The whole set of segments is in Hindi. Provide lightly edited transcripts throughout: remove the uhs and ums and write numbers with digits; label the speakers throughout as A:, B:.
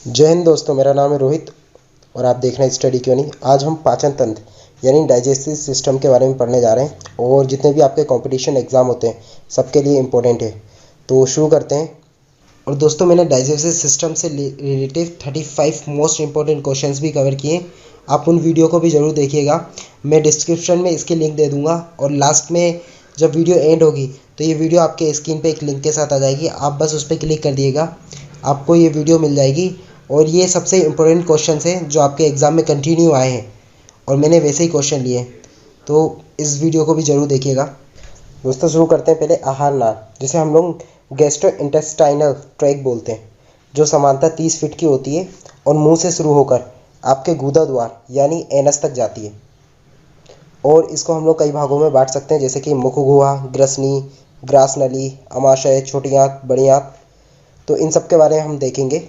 A: जय हिंद दोस्तों, मेरा नाम है रोहित और आप देख रहे हैं स्टडी क्यों नहीं। आज हम पाचन तंत्र यानी डाइजेस्टिव सिस्टम के बारे में पढ़ने जा रहे हैं और जितने भी आपके कंपटीशन एग्ज़ाम होते हैं सबके लिए इम्पोर्टेंट है। तो शुरू करते हैं। और दोस्तों, मैंने डाइजेस्टिव सिस्टम से रिलेटेड 35 मोस्ट इंपॉर्टेंट क्वेश्चंस भी कवर किए। आप उन वीडियो को भी ज़रूर देखिएगा। मैं डिस्क्रिप्शन में इसकी लिंक दे दूँगा और लास्ट में जब वीडियो एंड होगी तो ये वीडियो आपके स्क्रीन पे एक लिंक के साथ आ जाएगी। आप बस उस पर क्लिक कर दिएगा, आपको ये वीडियो मिल जाएगी। और ये सबसे इम्पोर्टेंट क्वेश्चन हैं जो आपके एग्ज़ाम में कंटिन्यू आए हैं और मैंने वैसे ही क्वेश्चन लिए हैं, तो इस वीडियो को भी ज़रूर देखिएगा। दोस्तों, शुरू करते हैं पहले आहार नाल, जिसे हम लोग गैस्ट्रो इंटेस्टाइनल ट्रैक्ट बोलते हैं, जो समानता 30 फीट की होती है और मुंह से शुरू होकर आपके गुदा द्वार यानी एनस तक जाती है। और इसको हम लोग कई भागों में बांट सकते हैं, जैसे कि मुख गुहा, ग्रसनी, ग्रास नली, अमाशय, छोटी आंत, बड़ी आंत। तो इन सब के बारे में हम देखेंगे।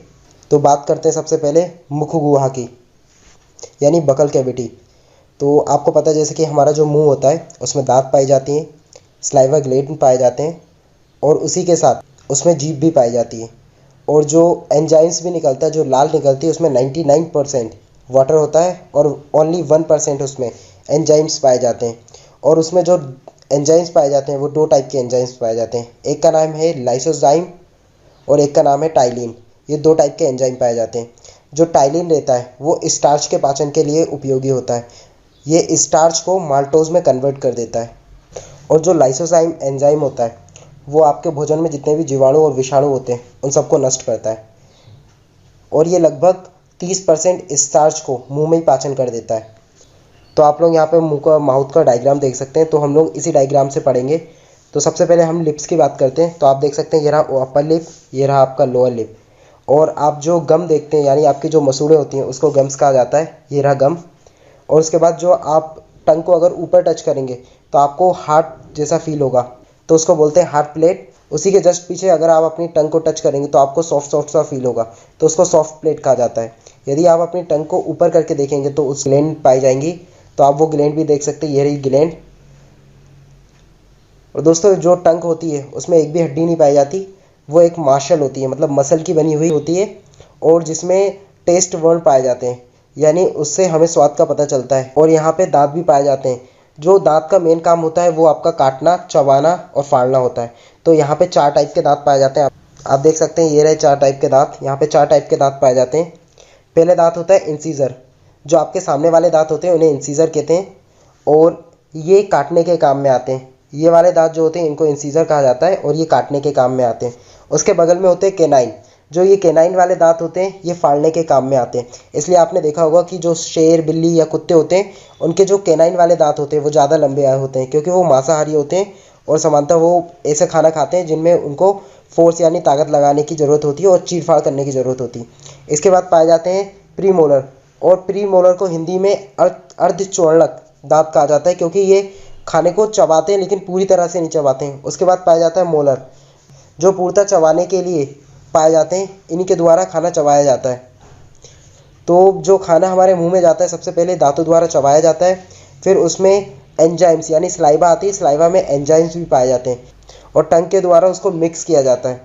A: तो बात करते हैं सबसे पहले मुख गुहा की, यानी बकल कैविटी। तो आपको पता है जैसे कि हमारा जो मुंह होता है उसमें दांत पाई जाती हैं, स्लाइवा ग्लैंड पाए जाते हैं और उसी के साथ उसमें जीभ भी पाई जाती है। और जो एंजाइम्स भी निकलता है, जो लाल निकलती है, उसमें 99% वाटर होता है और ओनली 1% उसमें एंजाइम्स पाए जाते हैं। और उसमें जो एंजाइम्स पाए जाते हैं वो दो टाइप के एंजाइम्स पाए जाते हैं। एक का नाम है लाइसोजाइम और एक का नाम है टाइलिन। ये दो टाइप के एंजाइम पाए जाते हैं। जो टाइलिन रहता है वो स्टार्च के पाचन के लिए उपयोगी होता है। ये स्टार्च को माल्टोज में कन्वर्ट कर देता है। और जो लाइसोजाइम एंजाइम होता है वो आपके भोजन में जितने भी जीवाणु और विषाणु होते हैं उन सबको नष्ट करता है। और ये लगभग 30% स्टार्च को मुंह में ही पाचन कर देता है। तो आप लोग यहाँ पे मुंह का माउथ का डायग्राम देख सकते हैं। तो हम लोग इसी डायग्राम से पढ़ेंगे। तो सबसे पहले हम लिप्स की बात करते हैं। तो आप देख सकते हैं ये रहा अपर लिप, ये रहा आपका लोअर लिप। और आप जो गम देखते हैं यानी आपकी जो मसूड़ें होती हैं उसको गम्स कहा जाता है। ये रहा गम। और उसके बाद जो आप टंग को अगर ऊपर टच करेंगे तो आपको हार्ट जैसा फील होगा, तो उसको बोलते हैं हार्ट प्लेट। उसी के जस्ट पीछे अगर आप अपनी टंग को टच करेंगे तो आपको सॉफ्ट सॉफ्ट सा फील होगा, तो उसको सॉफ्ट प्लेट कहा जाता है। यदि आप अपनी टंग को ऊपर करके देखेंगे तो उस ग्लैंड पाई जाएंगी। तो आप वो ग्लैंड भी देख सकते हैं, ये रही ग्लैंड। और दोस्तों, जो टंग होती है उसमें एक भी हड्डी नहीं पाई जाती, वो एक मार्शल होती है, मतलब मसल की बनी हुई होती है। और जिसमें टेस्ट वर्ण पाए जाते हैं, यानी उससे हमें स्वाद का पता चलता है। और यहाँ पे दांत भी पाए जाते हैं। जो दांत का मेन काम होता है वो आपका काटना, चबाना और फाड़ना होता है। तो यहाँ पे 4 टाइप के दांत पाए जाते हैं। आप देख सकते हैं ये रहे 4 टाइप के दांत। यहाँ पे 4 टाइप के दांत पाए जाते हैं। पहले दांत होता है इंसीजर। जो आपके सामने वाले दांत होते हैं उन्हें इंसीजर कहते हैं और ये काटने के काम में आते हैं। ये वाले दांत जो होते हैं इनको इंसीजर कहा जाता है और ये काटने के काम में आते हैं। उसके बगल में होते हैं केनाइन। जो ये केनाइन वाले दांत होते हैं ये फाड़ने के काम में आते हैं। इसलिए आपने देखा होगा कि जो शेर, बिल्ली या कुत्ते होते हैं उनके जो केनाइन वाले दांत होते हैं वो ज़्यादा लंबे होते हैं, क्योंकि वो मांसाहारी होते हैं और सामान्यतः वो ऐसे खाना खाते हैं जिनमें उनको फोर्स यानी ताकत लगाने की ज़रूरत होती है और चीर फाड़ करने की ज़रूरत होती है। इसके बाद पाए जाते हैं प्रीमोलर। और प्रीमोलर को हिंदी में अर्धचोर्णक दांत कहा जाता है, क्योंकि ये खाने को चबाते हैं लेकिन पूरी तरह से नहीं चबाते हैं। उसके बाद पाया जाता है मोलर, जो पूर्णतः चबाने के लिए पाए जाते हैं। इन्हीं के द्वारा खाना चबाया जाता है। तो जो खाना हमारे मुंह में जाता है सबसे पहले दांतों द्वारा चबाया जाता है, फिर उसमें एंजाइम्स यानी स्लाइवा आती है, स्लाइवा में एंजाइम्स भी पाए जाते हैं और टंग के द्वारा उसको मिक्स किया जाता है।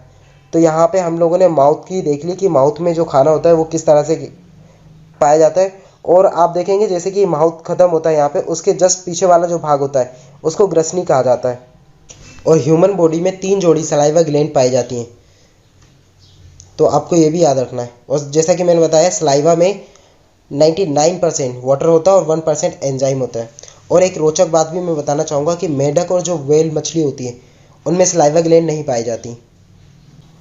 A: तो यहाँ पे हम लोगों ने माउथ की देख ली कि माउथ में जो खाना होता है वो किस तरह से पाया जाता है। और आप देखेंगे जैसे कि माउथ खत्म होता है यहाँ पे, उसके जस्ट पीछे वाला जो भाग होता है उसको ग्रसनी कहा जाता है। और ह्यूमन बॉडी में 3 जोड़ी सलाइवा ग्लैंड पाई जाती हैं, तो आपको ये भी याद रखना है। और जैसा कि मैंने बताया सलाइवा में 99% वाटर होता है और 1% एंजाइम होता है। और एक रोचक बात भी मैं बताना चाहूँगा कि मेढक और जो व्हेल मछली होती है उनमें सलाइवा ग्लैंड नहीं पाई जाती।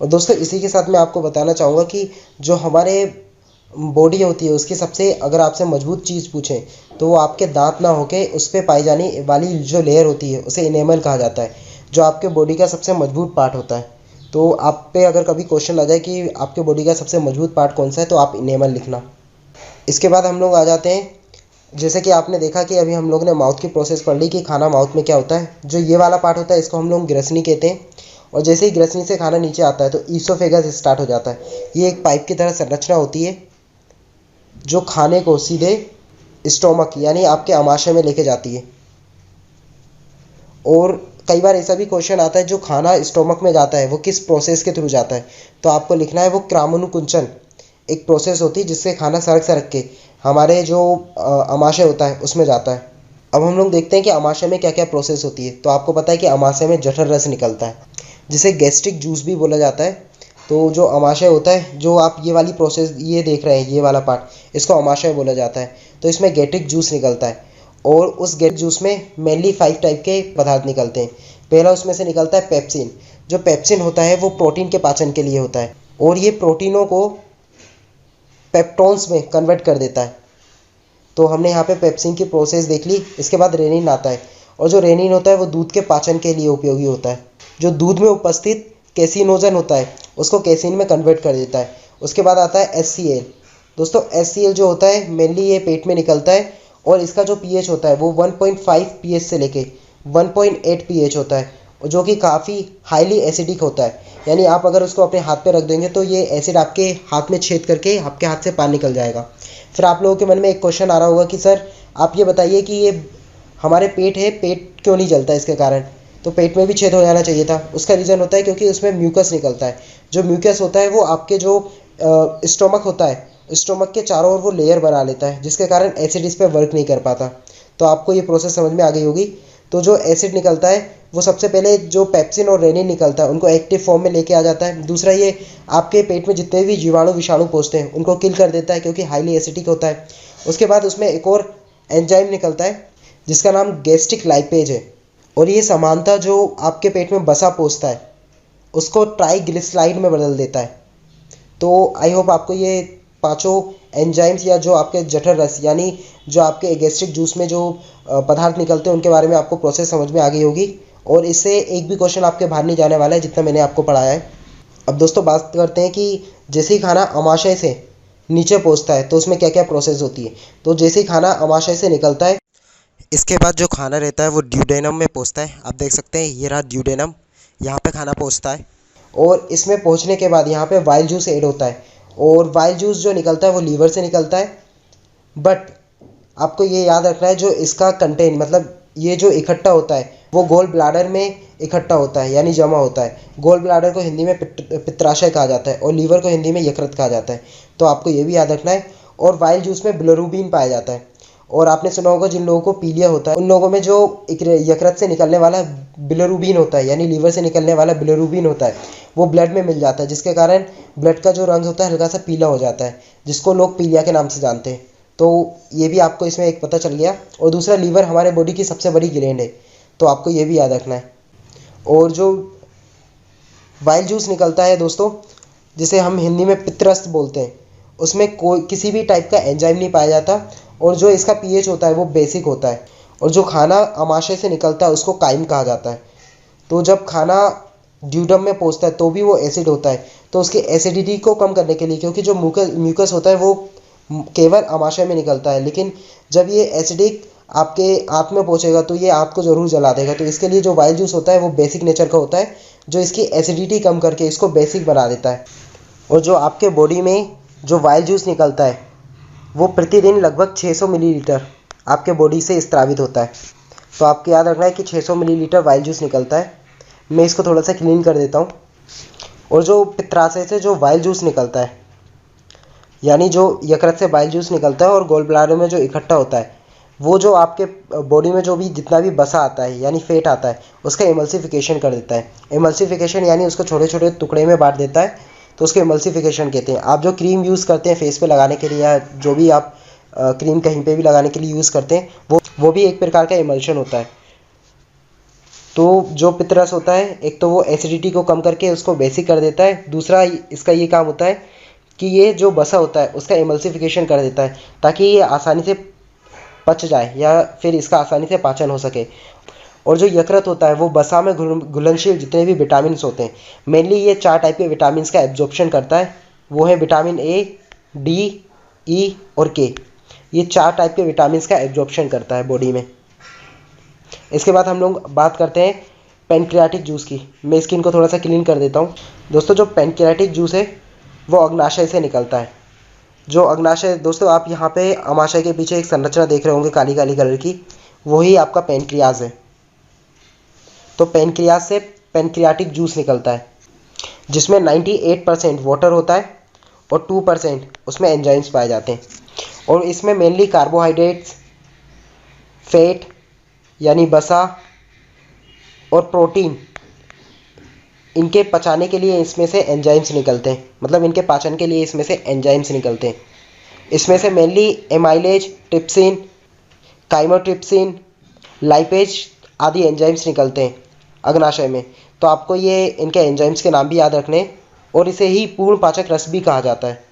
A: और दोस्तों, इसी के साथ मैं आपको बताना चाहूँगा कि जो हमारे बॉडी होती है उसकी सबसे अगर आपसे मजबूत चीज़ पूछें तो वो आपके दांत ना होके उस पर पाई जाने वाली जो लेयर होती है उसे इनेमल कहा जाता है, जो आपके बॉडी का सबसे मजबूत पार्ट होता है। तो आप पे अगर कभी क्वेश्चन आ जाए कि आपके बॉडी का सबसे मजबूत पार्ट कौन सा है तो आप इनेमल लिखना। इसके बाद हम लोग आ जाते हैं, जैसे कि आपने देखा कि अभी हम लोग ने माउथ की प्रोसेस पढ़ ली कि खाना माउथ में क्या होता है। जो ये वाला पार्ट होता है इसको हम लोग ग्रसनी कहते हैं। और जैसे ही ग्रसनी से खाना नीचे आता है तो ईसोफेगस स्टार्ट हो जाता है। ये एक पाइप की तरह संरचना होती है जो खाने को सीधे स्टोमक यानी आपके आमाशय में लेके जाती है। और कई बार ऐसा भी क्वेश्चन आता है जो खाना स्टोमक में जाता है वो किस प्रोसेस के थ्रू जाता है, तो आपको लिखना है वो क्रामनुकुंचन एक प्रोसेस होती है जिससे खाना सरक सरक के हमारे जो अमाशय होता है उसमें जाता है। अब हम लोग देखते हैं कि अमाशय में क्या क्या प्रोसेस होती है। तो आपको पता है कि अमाशय में जठर रस निकलता है जिसे गैस्ट्रिक जूस भी बोला जाता है। तो जो अमाशय होता है, जो आप ये वाली प्रोसेस ये देख रहे हैं, ये वाला पार्ट, इसको अमाशय बोला जाता है। तो इसमें गैस्ट्रिक जूस निकलता है और उस गैस्ट्रिक जूस में मेनली 5 टाइप के पदार्थ निकलते हैं। पहला उसमें से निकलता है पेप्सिन। जो पेप्सिन होता है वो प्रोटीन के पाचन के लिए होता है और ये प्रोटीनों को पेप्टोन्स में कन्वर्ट कर देता है। तो हमने यहाँ पे पेप्सिन की प्रोसेस देख ली। इसके बाद रेनिन आता है और जो रेनिन होता है वो दूध के पाचन के लिए उपयोगी होता है। जो दूध में उपस्थित कैसिनोजन होता है उसको कैसिन में कन्वर्ट कर देता है। उसके बाद आता है HCl। दोस्तों HCl जो होता है मेनली ये पेट में निकलता है और इसका जो pH होता है वो 1.5 pH से लेके 1.8 pH होता है, जो कि काफ़ी हाईली एसिडिक होता है। यानी आप अगर उसको अपने हाथ पे रख देंगे तो ये एसिड आपके हाथ में छेद करके आपके हाथ से पानी निकल जाएगा। फिर आप लोगों के मन में एक क्वेश्चन आ रहा होगा कि सर आप ये बताइए कि ये हमारे पेट है, पेट क्यों नहीं जलता इसके कारण? तो पेट में भी छेद हो जाना चाहिए था। उसका रीज़न होता है क्योंकि उसमें म्यूकस निकलता है। जो म्यूकस होता है वो आपके जो स्टोमक होता है, स्टोमक के चारों ओर वो लेयर बना लेता है जिसके कारण एसिड इस पर वर्क नहीं कर पाता। तो आपको ये प्रोसेस समझ में आ गई होगी। तो जो एसिड निकलता है वो सबसे पहले जो पेप्सिन और रेनिन निकलता है उनको एक्टिव फॉर्म में लेके आ जाता है। दूसरा ये आपके पेट में जितने भी जीवाणु विषाणु पहुँचते हैं उनको किल कर देता है क्योंकि हाईली एसिडिक होता है। उसके बाद उसमें एक और एंजाइम निकलता है जिसका नाम गैस्ट्रिक लाइपेज है और ये समानता जो आपके पेट में बसा पहुँचता है उसको ट्राइग्लिसराइड में बदल देता है। तो आई होप आपको ये पांचों एंजाइम्स या जो आपके जठर रस यानी जो आपके गैस्ट्रिक जूस में जो पदार्थ निकलते हैं उनके बारे में आपको प्रोसेस समझ में आ गई होगी और इससे एक भी क्वेश्चन आपके बाहर नहीं जाने वाला है जितना मैंने आपको पढ़ाया है। अब दोस्तों बात करते हैं कि जैसे ही खाना अमाशय से नीचे पहुंचता है तो उसमें क्या क्या प्रोसेस होती है। तो जैसे ही खाना अमाशय से निकलता है इसके बाद जो खाना रहता है वो ड्यूडेनम में पहुंचता है। आप देख सकते हैं ये रहा ड्यूडेनम, यहाँ पे खाना पहुंचता है और इसमें पहुंचने के बाद यहाँ पे वाइल जूस ऐड होता है और वाइल जूस जो निकलता है वो लीवर से निकलता है। बट आपको ये याद रखना है जो इसका कंटेंट मतलब ये जो इकट्ठा होता है वो गोल ब्लाडर में इकट्ठा होता है यानी जमा होता है। गोल ब्लाडर को हिंदी में पित्ताशय कहा जाता है और लीवर को हिंदी में यकृत कहा जाता है। तो आपको ये भी याद रखना है। और वाइल जूस में बिलिरुबिन पाया जाता है और आपने सुना होगा जिन लोगों को पीलिया होता है उन लोगों में जो यकृत से निकलने वाला बिलिरुबिन होता है यानी लीवर से निकलने वाला बिलिरुबिन होता है वो ब्लड में मिल जाता है जिसके कारण ब्लड का जो रंग होता है हल्का सा पीला हो जाता है जिसको लोग पीलिया के नाम से जानते हैं। तो ये भी आपको इसमें एक पता चल गया। और दूसरा लीवर हमारे बॉडी की सबसे बड़ी ग्लैंड है तो आपको ये भी याद रखना है। और जो वाइल जूस निकलता है दोस्तों जिसे हम हिंदी में पित्तरस बोलते हैं उसमें कोई किसी भी टाइप का एंजाइम नहीं पाया जाता और जो इसका पीएच होता है वो बेसिक होता है और जो खाना अमाशय से निकलता है उसको काइम कहा जाता है। तो जब खाना ड्यूडम में पहुंचता है तो भी वो एसिड होता है तो उसकी एसिडिटी को कम करने के लिए क्योंकि जो म्यूकस होता है वो केवल अमाशय में निकलता है लेकिन जब ये एसिडिक आपके आंत में पहुंचेगा तो ये आंत को ज़रूर जला देगा। तो इसके लिए जो वाइल जूस होता है वो बेसिक नेचर का होता है जो इसकी एसिडिटी कम करके इसको बेसिक बना देता है। और जो आपके बॉडी में जो वाइल जूस निकलता है वो प्रतिदिन लगभग 600 मिलीलीटर आपके बॉडी से स्त्रावित होता है। तो आपको याद रखना है कि 600 मिलीलीटर वाइल जूस निकलता है। मैं इसको थोड़ा सा क्लीन कर देता हूँ। और जो पित्ताशय से जो वाइल जूस निकलता है यानी जो यकृत से वाइल जूस निकलता है और गोल ब्लैडर में जो इकट्ठा होता है वो जो आपके बॉडी में जो भी जितना भी बसा आता है यानी फेट आता है उसका इमल्सिफिकेशन कर देता है। इमल्सिफिकेशन यानी उसको छोटे छोटे टुकड़े में बांट देता है तो उसको इमल्सिफिकेशन कहते हैं। आप जो क्रीम यूज़ करते हैं फेस पे लगाने के लिए या जो भी आप क्रीम कहीं पे भी लगाने के लिए यूज़ करते हैं वो भी एक प्रकार का इमल्शन होता है। तो जो पित्तरस होता है एक तो वो एसिडिटी को कम करके उसको बेसिक कर देता है, दूसरा इसका ये काम होता है कि ये जो बसा होता है उसका इमल्सिफिकेशन कर देता है ताकि ये आसानी से पच जाए या फिर इसका आसानी से पाचन हो सके। और जो यकृत होता है वो बसा में घुलनशील जितने भी विटामिन होते हैं मेनली ये 4 टाइप के विटामिन का एब्जॉर्प्शन करता है। वो है विटामिन ए, डी, ई और के। ये 4 टाइप के विटामिन का एब्जॉर्प्शन करता है बॉडी में। इसके बाद हम लोग बात करते हैं पैनक्रियाटिक जूस की। मैं स्किन को थोड़ा सा क्लीन कर देता हूँ। दोस्तों जो पैनक्रियाटिक जूस है वो अग्नाशय से निकलता है। जो अग्नाशय दोस्तों आप यहाँ पे अमाशय के पीछे एक संरचना देख रहे होंगे काली काली कलर की, वही आपका पैनक्रियाज है। तो पैनक्रियाज से पैनक्रियाटिक जूस निकलता है जिसमें 98% वाटर होता है और 2% उसमें एंजाइम्स पाए जाते हैं। और इसमें मेनली कार्बोहाइड्रेट्स, फैट यानी वसा और प्रोटीन, इनके पचाने के लिए इसमें से एंजाइम्स निकलते हैं, मतलब इनके पाचन के लिए इसमें से एंजाइम्स निकलते हैं। इसमें से mainly amylase, trypsin, chymotrypsin, lipase आदि एंजाइम्स निकलते हैं अग्नाशय में। तो आपको ये इनके एंजाइम्स के नाम भी याद रखने हैं। और इसे ही पूर्ण पाचक रस भी कहा जाता है,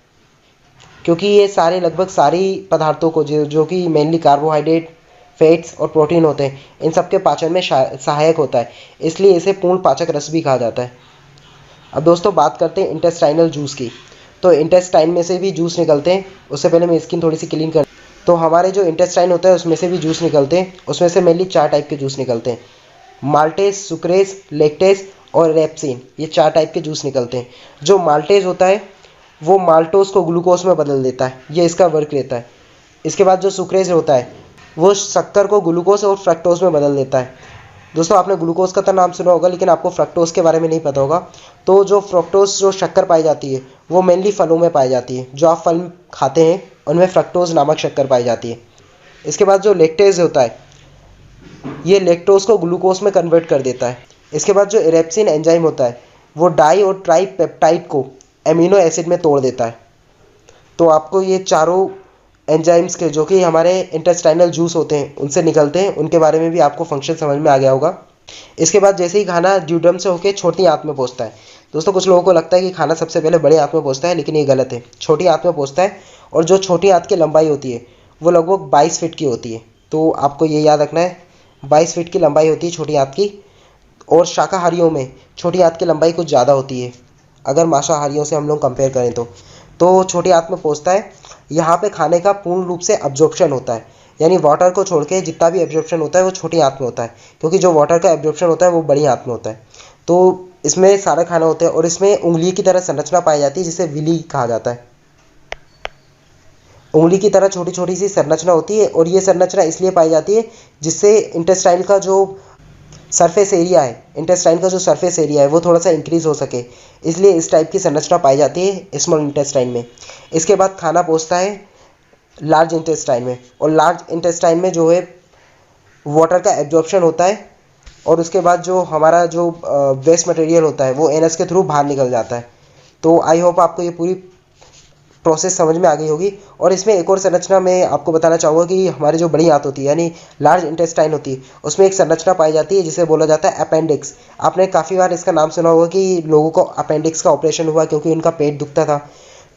A: क्योंकि ये सारे लगभग सारी पदार्थों को जो कि मेनली कार्बोहाइड्रेट, फैट्स और प्रोटीन होते हैं, इन सब के पाचन में सहायक होता है, इसलिए इसे पूर्ण पाचक रस भी कहा जाता है। अब दोस्तों बात करते हैं इंटेस्टाइनल जूस की। तो इंटेस्टाइन में से भी जूस निकलते हैं। उससे पहले मैं स्किन थोड़ी सी क्लीन कर। तो हमारे जो इंटेस्टाइन होता है उसमें से भी जूस निकलते हैं। उसमें से मेनली 4 टाइप के जूस निकलते हैं: माल्टेज, सुक्रेज, लैक्टेज और रेप्सिन। ये 4 टाइप के जूस निकलते हैं। जो माल्टेज होता है वो माल्टोज को ग्लूकोज में बदल देता है, ये इसका वर्क रहता है। इसके बाद जो सुक्रेज होता है वो शक्कर को ग्लूकोज और फ्रक्टोज में बदल देता है। दोस्तों आपने ग्लूकोज का तो नाम सुना होगा, लेकिन आपको फ्रक्टोज के बारे में नहीं पता होगा। तो जो फ्रक्टोज, जो शक्कर पाई जाती है, वो मेनली फलों में पाई जाती है। जो आप फल खाते हैं उनमें फ्रक्टोज नामक शक्कर पाई जाती है। इसके बाद जो लैक्टेज होता है, ये लैक्टोज को ग्लूकोज में कन्वर्ट कर देता है। इसके बाद जो इरेप्सिन एंजाइम होता है वो डाई और ट्राई पेप्टाइड को एमिनो एसिड में तोड़ देता है। तो आपको ये चारों एंजाइम्स के, जो कि हमारे इंटेस्टाइनल जूस होते हैं उनसे निकलते हैं, उनके बारे में भी आपको फंक्शन समझ में आ गया होगा। इसके बाद जैसे ही खाना ड्यूडम से होकर छोटी आंत में पहुंचता है, दोस्तों कुछ लोगों को लगता है कि खाना सबसे पहले बड़े आंत में पहुंचता है, लेकिन ये गलत है। छोटी आंत में पहुंचता है, और जो छोटी आंत की लंबाई होती है वो लगभग 22 फीट की होती है। तो आपको ये याद रखना है, 22 फीट की लंबाई होती है छोटी आंत की। और शाकाहारियों में छोटी आंत की लंबाई कुछ ज़्यादा होती है, अगर मांसाहारियों से हम लोग कंपेयर करें तो छोटी आंत में पहुंचता है। यहाँ पे खाने का पूर्ण रूप से एब्जॉर्प्शन होता है, यानी वाटर को छोड़ के जितना भी एब्जॉर्प्शन होता है वो छोटी आंत में होता है, क्योंकि जो वाटर का एब्जॉर्प्शन होता है वो बड़ी आंत में होता है। तो इसमें सारा खाना होता है, और इसमें उंगली की तरह संरचना पाई जाती है जिसे विली कहा जाता है। उंगली की तरह छोटी छोटी सी संरचना होती है, और ये संरचना इसलिए पाई जाती है जिससे इंटेस्टाइन का जो सरफेस एरिया है, इंटेस्टाइन का जो सरफेस एरिया है वो थोड़ा सा इंक्रीज हो सके, इसलिए इस टाइप की संरचना पाई जाती है स्मॉल इंटेस्टाइन में। इसके बाद खाना पहुंचता है लार्ज इंटेस्टाइन में, और लार्ज इंटेस्टाइन में जो है वाटर का एब्जॉर्प्शन होता है, और उसके बाद जो हमारा जो वेस्ट मटेरियल होता है वो एनस के थ्रू बाहर निकल जाता है। तो आई होप आपको ये पूरी प्रोसेस समझ में आ गई होगी। और इसमें एक और संरचना मैं आपको बताना चाहूँगा कि हमारी जो बड़ी आंत होती है यानी लार्ज इंटेस्टाइन होती है, उसमें एक संरचना पाई जाती है जिसे बोला जाता है अपेंडिक्स। आपने काफ़ी बार इसका नाम सुना होगा कि लोगों को अपेंडिक्स का ऑपरेशन हुआ क्योंकि उनका पेट दुखता था।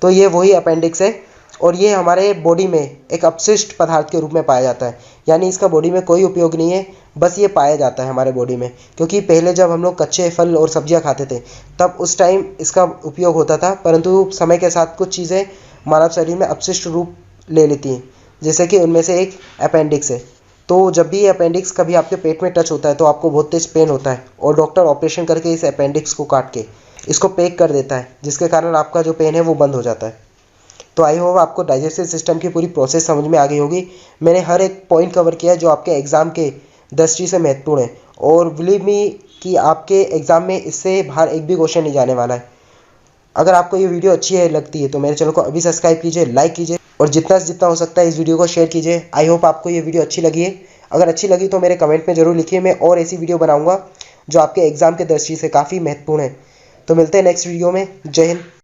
A: तो ये वही अपेंडिक्स है, और ये हमारे बॉडी में एक अपशिष्ट पदार्थ के रूप में पाया जाता है, यानी इसका बॉडी में कोई उपयोग नहीं है, बस ये पाया जाता है हमारे बॉडी में। क्योंकि पहले जब हम लोग कच्चे फल और सब्जियां खाते थे तब उस टाइम इसका उपयोग होता था, परंतु समय के साथ कुछ चीज़ें मानव शरीर में अपशिष्ट रूप ले लेती हैं, जैसे कि उनमें से एक अपेंडिक्स है। तो जब भी ये अपेंडिक्स कभी आपके पेट में टच होता है तो आपको बहुत तेज पेन होता है, और डॉक्टर ऑपरेशन करके इस अपेंडिक्स को काट के इसको पैक कर देता है, जिसके कारण आपका जो पेन है वो बंद हो जाता है। तो आई होप आपको डाइजेस्टिव सिस्टम की पूरी प्रोसेस समझ में आ गई होगी। मैंने हर एक पॉइंट कवर किया है जो आपके एग्ज़ाम के दृष्टि से महत्वपूर्ण है, और बिलीव मी कि आपके एग्ज़ाम में इससे बाहर एक भी क्वेश्चन नहीं जाने वाला है। अगर आपको ये वीडियो अच्छी है लगती है तो मेरे चैनल को अभी सब्सक्राइब कीजिए, लाइक कीजिए, और जितना से जितना हो सकता है इस वीडियो को शेयर कीजिए। आई होप आपको ये वीडियो अच्छी लगी है। अगर अच्छी लगी तो मेरे कमेंट में ज़रूर लिखिए, मैं और ऐसी वीडियो बनाऊँगा जो आपके एग्ज़ाम के दृष्टि से काफ़ी महत्वपूर्ण है। तो मिलते हैं नेक्स्ट वीडियो में। जय हिंद।